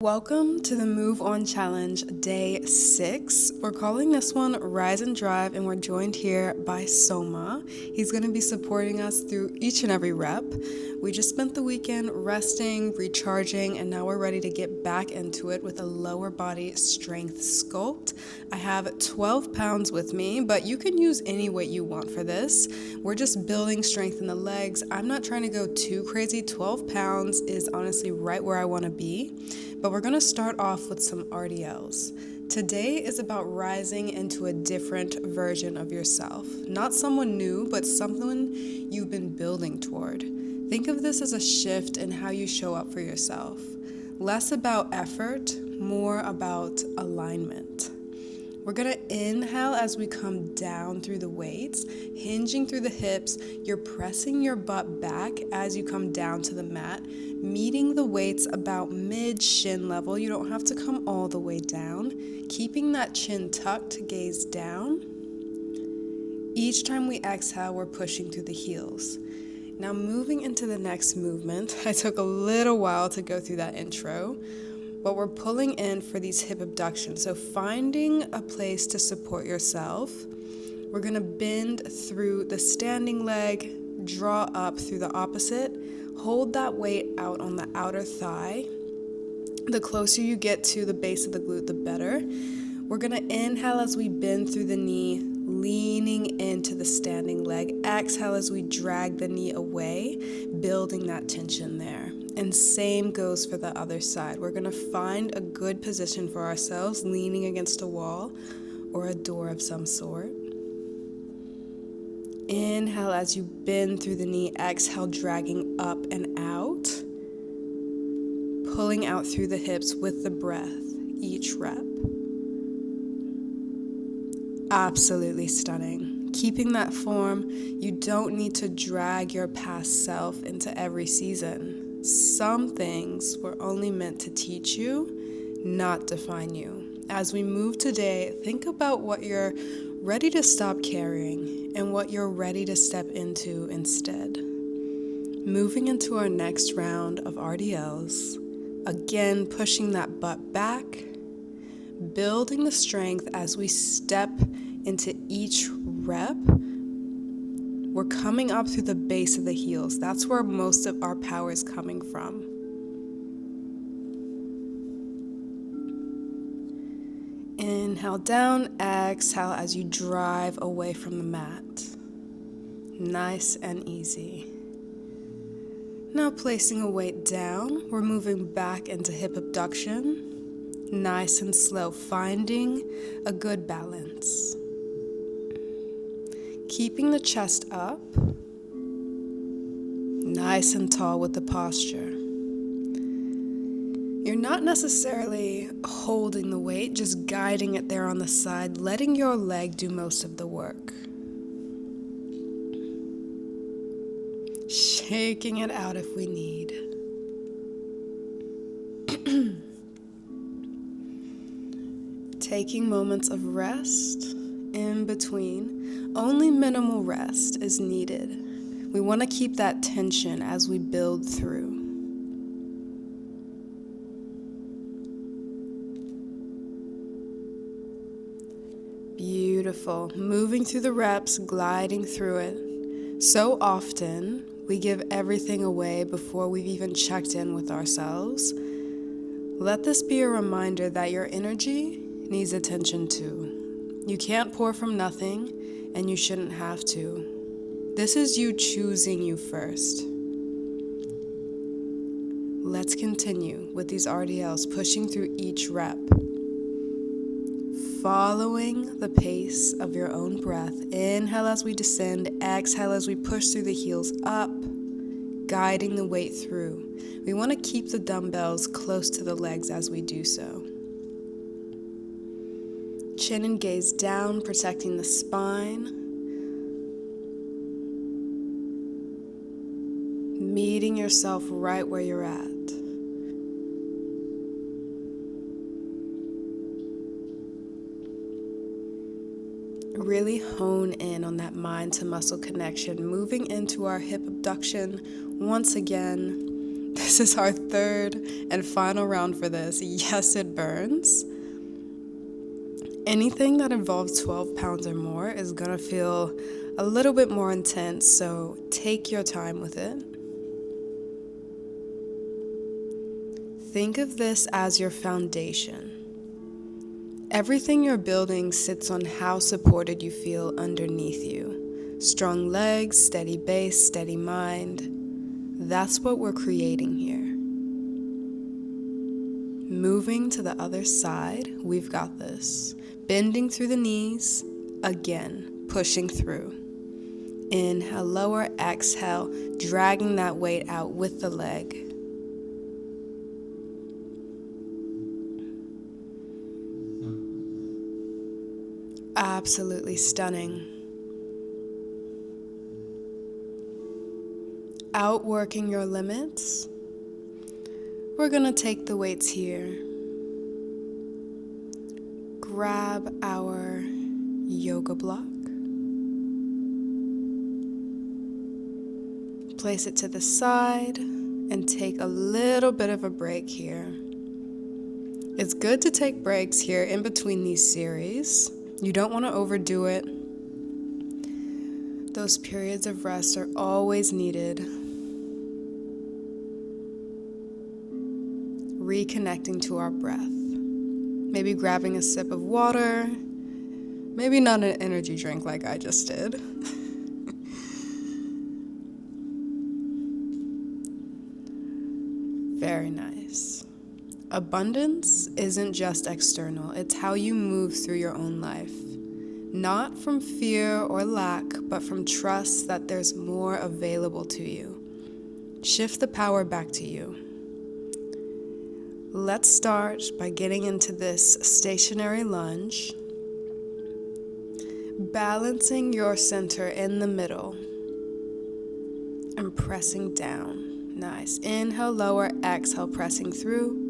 Welcome to the Move On Challenge Day 6. We're calling this one Rise and Drive, and we're joined here by Soma. He's going to be supporting us through each and every rep. We just spent the weekend resting, recharging, and now we're ready to get back into it with a lower body strength sculpt. I have 12 pounds with me, but you can use any weight you want for this. We're just building strength in the legs. I'm not trying to go too crazy. 12 pounds is honestly right where I want to be. But we're going to start off with some RDLs. Today is about rising into a different version of yourself. Not someone new, but someone you've been building toward. Think of this as a shift in how you show up for yourself. Less about effort, more about alignment. We're going to inhale as we come down through the weights, hinging through the hips. You're pressing your butt back as you come down to the mat, meeting the weights about mid-shin level. You don't have to come all the way down. Keeping that chin tucked, gaze down. Each time we exhale, we're pushing through the heels. Now moving into the next movement, I took a little while to go through that intro, but we're pulling in for these hip abductions. So finding a place to support yourself. We're gonna bend through the standing leg, draw up through the opposite, hold that weight out on the outer thigh. The closer you get to the base of the glute, the better. We're gonna inhale as we bend through the knee, leaning into the standing leg. Exhale as we drag the knee away, building that tension there. And same goes for the other side. We're gonna find a good position for ourselves, leaning against a wall or a door of some sort. Inhale as you bend through the knee. Exhale, dragging up and out. Pulling out through the hips with the breath, each rep. Absolutely stunning. Keeping that form, you don't need to drag your past self into every season. Some things were only meant to teach you, not define you. As we move today, think about what you're ready to stop carrying and what you're ready to step into instead. Moving into our next round of RDLs, again pushing that butt back, building the strength as we step into each rep. We're coming up through the base of the heels. That's where most of our power is coming from. Inhale down, exhale as you drive away from the mat. Nice and easy. Now placing a weight down, we're moving back into hip abduction. Nice and slow, finding a good balance. Keeping the chest up, nice and tall with the posture. You're not necessarily holding the weight, just guiding it there on the side, letting your leg do most of the work. Shaking it out if we need. Taking moments of rest in between. Only minimal rest is needed. We want to keep that tension as we build through. Beautiful. Moving through the reps, gliding through it. So often, we give everything away before we've even checked in with ourselves. Let this be a reminder that your energy needs attention too. You can't pour from nothing, and you shouldn't have to. This is you choosing you first. Let's continue with these RDLs, pushing through each rep. Following the pace of your own breath. Inhale as we descend, exhale as we push through the heels up, guiding the weight through. We want to keep the dumbbells close to the legs as we do so. Chin and gaze down, protecting the spine. Meeting yourself right where you're at. Really hone in on that mind to muscle connection, moving into our hip abduction once again. This is our third and final round for this. Yes, it burns. Anything that involves 12 pounds or more is gonna feel a little bit more intense, so take your time with it. Think of this as your foundation. Everything you're building sits on how supported you feel underneath you. Strong legs, steady base, steady mind. That's what we're creating here. Moving to the other side, we've got this. Bending through the knees, again, pushing through. Inhale, lower, exhale, dragging that weight out with the leg. Absolutely stunning. Outworking your limits. We're gonna take the weights here. Grab our yoga block. Place it to the side and take a little bit of a break here. It's good to take breaks here in between these series. You don't want to overdo it. Those periods of rest are always needed. Reconnecting to our breath. Maybe grabbing a sip of water. Maybe not an energy drink like I just did. Very nice. Abundance isn't just external, it's how you move through your own life. Not from fear or lack, but from trust that there's more available to you. Shift the power back to you. Let's start by getting into this stationary lunge. Balancing your center in the middle and pressing down. Nice. Inhale, lower, exhale, pressing through.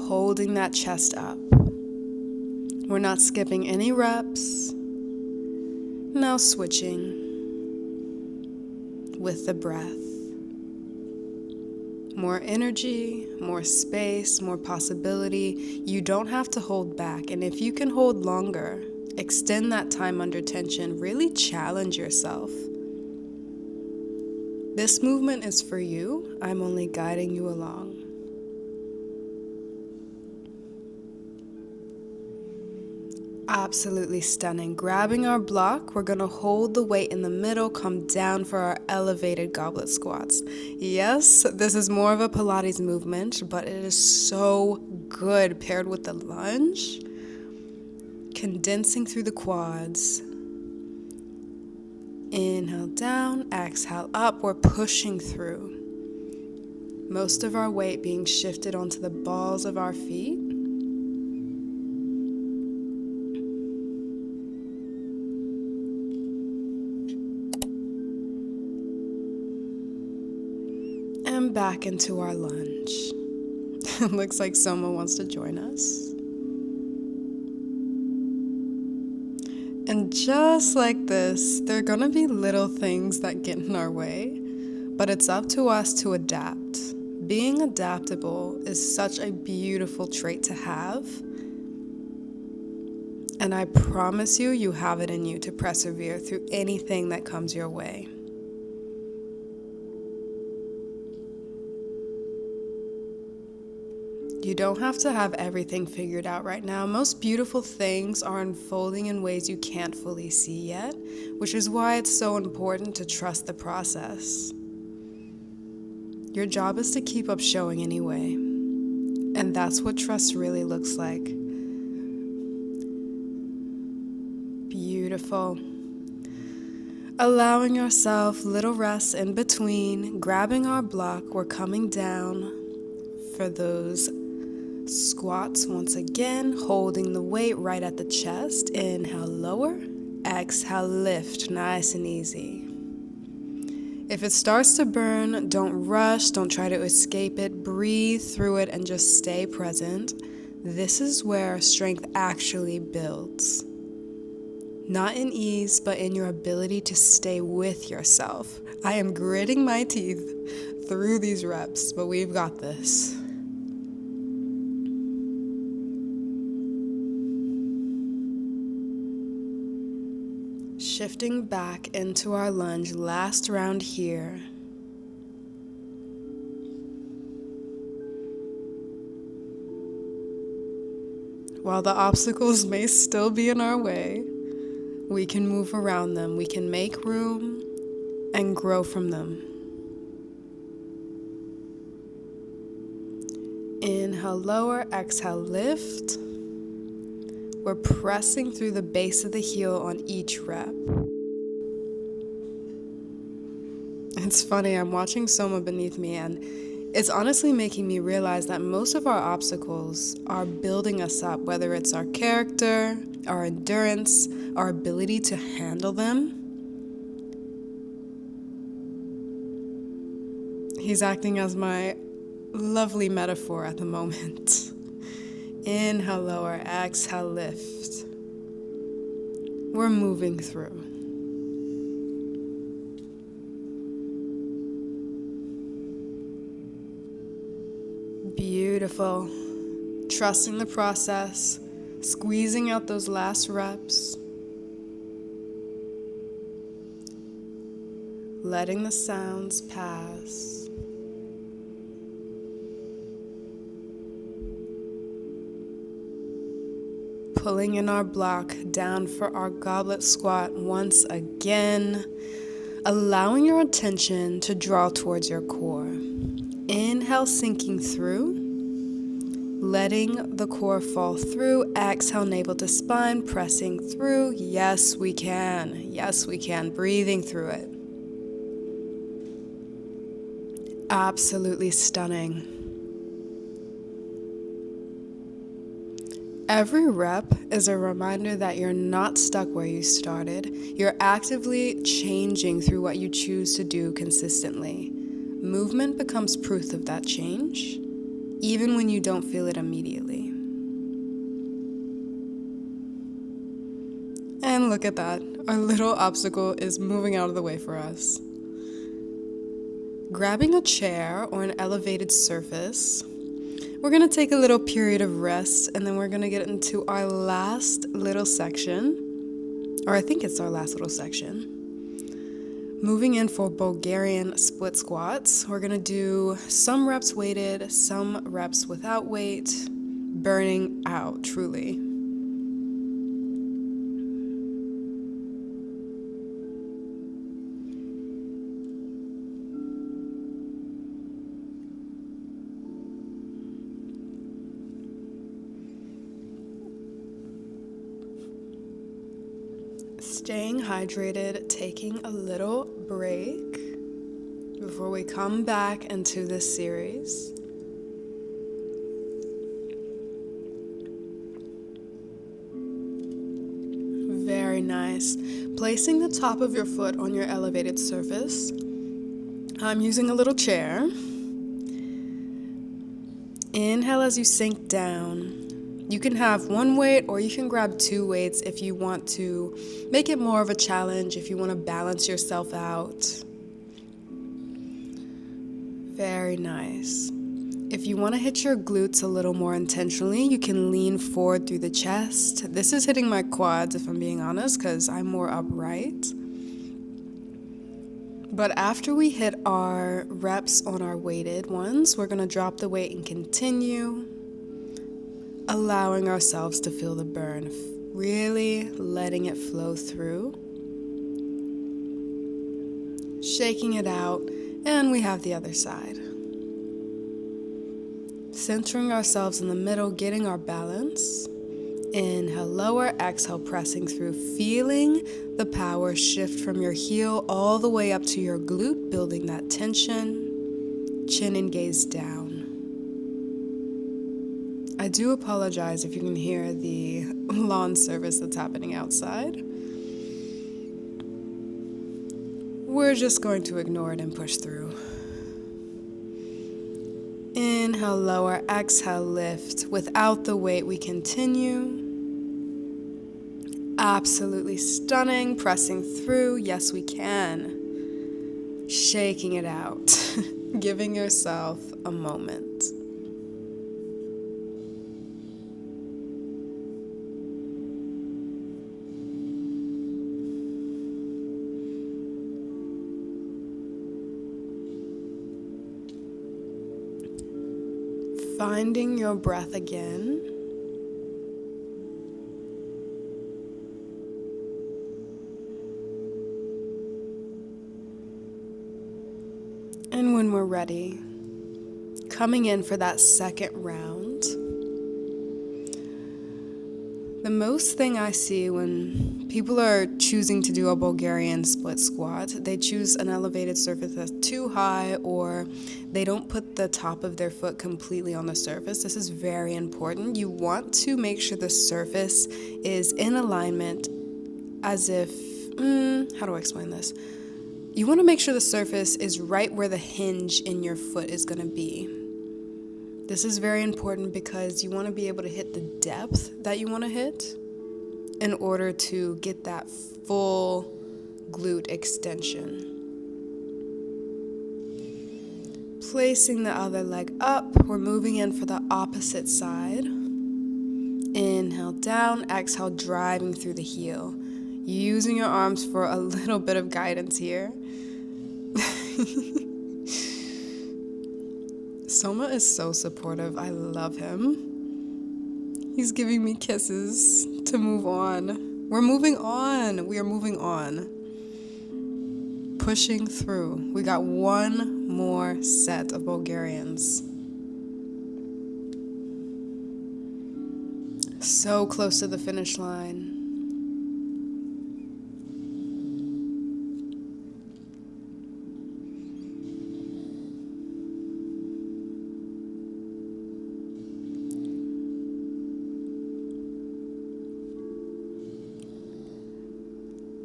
Holding that chest up. We're not skipping any reps. Now switching with the breath. More energy, more space, more possibility. You don't have to hold back. And if you can hold longer, extend that time under tension. Really challenge yourself. This movement is for you. I'm only guiding you along. Absolutely stunning. Grabbing our block, we're gonna hold the weight in the middle, come down for our elevated goblet squats. Yes, this is more of a Pilates movement, but it is so good paired with the lunge. Condensing through the quads. Inhale down, exhale up, we're pushing through. Most of our weight being shifted onto the balls of our feet. And back into our lunge. It looks like Soma wants to join us. And just like this, there are gonna be little things that get in our way, but it's up to us to adapt. Being adaptable is such a beautiful trait to have. And I promise you, you have it in you to persevere through anything that comes your way. You don't have to have everything figured out right now. Most beautiful things are unfolding in ways you can't fully see yet, which is why it's so important to trust the process. Your job is to keep up showing anyway, and that's what trust really looks like. Beautiful. Allowing yourself little rests in between, grabbing our block, we're coming down for those squats once again, holding the weight right at the chest. Inhale, lower. Exhale, lift. Nice and easy. If it starts to burn, don't rush. Don't try to escape it. Breathe through it and just stay present. This is where strength actually builds. Not in ease, but in your ability to stay with yourself. I am gritting my teeth through these reps, but we've got this. Shifting back into our lunge, last round here. While the obstacles may still be in our way, we can move around them. We can make room and grow from them. Inhale, lower, exhale, lift. We're pressing through the base of the heel on each rep. It's funny, I'm watching Soma beneath me, and it's honestly making me realize that most of our obstacles are building us up, whether it's our character, our endurance, our ability to handle them. He's acting as my lovely metaphor at the moment. Inhale, lower, exhale, lift. We're moving through. Beautiful. Trusting the process, squeezing out those last reps. Letting the sounds pass. Pulling in our block down for our goblet squat once again, allowing your attention to draw towards your core. Inhale, sinking through, letting the core fall through. Exhale, navel to spine, pressing through. Yes, we can. Yes, we can. Breathing through it. Absolutely stunning. Every rep is a reminder that you're not stuck where you started. You're actively changing through what you choose to do consistently. Movement becomes proof of that change, even when you don't feel it immediately. And look at that. Our little obstacle is moving out of the way for us. Grabbing a chair or an elevated surface, we're going to take a little period of rest, and then we're going to get into our last little section, or I think it's our last little section. Moving in for Bulgarian split squats. We're going to do some reps weighted, some reps without weight, burning out, truly. Staying hydrated, taking a little break before we come back into this series. Very nice. Placing the top of your foot on your elevated surface. I'm using a little chair. Inhale as you sink down. You can have one weight or you can grab two weights if you want to make it more of a challenge, if you want to balance yourself out. Very nice. If you want to hit your glutes a little more intentionally, you can lean forward through the chest. This is hitting my quads, if I'm being honest, because I'm more upright. But after we hit our reps on our weighted ones, we're going to drop the weight and continue, allowing ourselves to feel the burn, really letting it flow through, shaking it out, and we have the other side. Centering ourselves in the middle, getting our balance. Inhale, lower, exhale, pressing through, feeling the power shift from your heel all the way up to your glute, building that tension, chin and gaze down. I do apologize if you can hear the lawn service that's happening outside. We're just going to ignore it and push through. Inhale, lower, exhale, lift. Without the weight, we continue. Absolutely stunning. Pressing through. Yes, we can. Shaking it out. Giving yourself a moment. Finding your breath again. And when we're ready, coming in for that second round. The most thing I see when people are choosing to do a Bulgarian split squat, they choose an elevated surface that's too high, or they don't put the top of their foot completely on the surface. This is very important. You want to make sure the surface is in alignment as if, how do I explain this? You want to make sure the surface is right where the hinge in your foot is going to be. This is very important because you want to be able to hit the depth that you want to hit in order to get that full glute extension. Placing the other leg up, we're moving in for the opposite side. Inhale down, exhale, driving through the heel. Using your arms for a little bit of guidance here. Soma is so supportive. I love him. He's giving me kisses to move on. We're moving on. We are moving on. Pushing through. We got one more set of Bulgarians. So close to the finish line.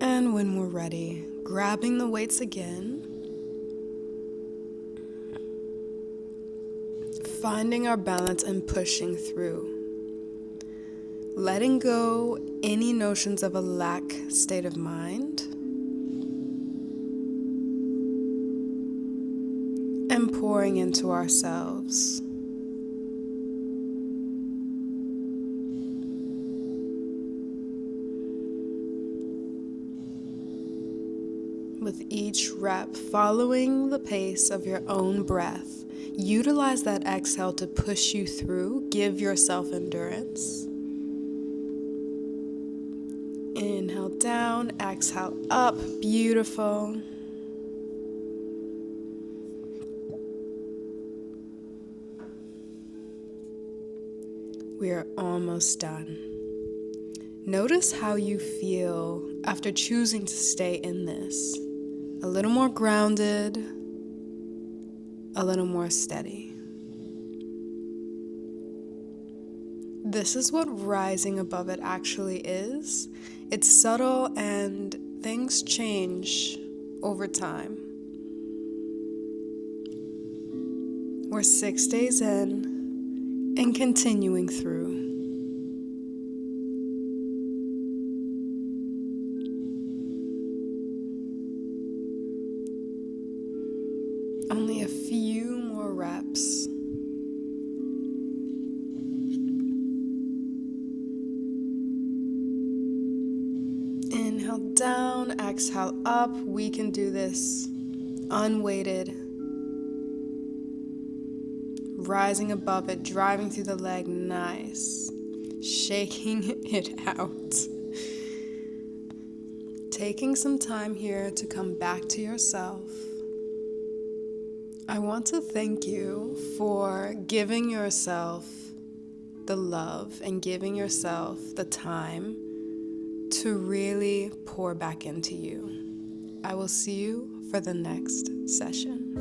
And when we're ready, grabbing the weights again, finding our balance and pushing through. Letting go any notions of a lack state of mind. And pouring into ourselves. With each rep, following the pace of your own breath, utilize that exhale to push you through. Give yourself endurance. Inhale down, exhale up. Beautiful. We are almost done. Notice how you feel after choosing to stay in this. A little more grounded, a little more steady. This is what rising above it actually is. It's subtle and things change over time. We're 6 days in and continuing through. Only a few more reps. Inhale down, exhale up. We can do this unweighted. Rising above it, driving through the leg, nice. Shaking it out. Taking some time here to come back to yourself. I want to thank you for giving yourself the love and giving yourself the time to really pour back into you. I will see you for the next session.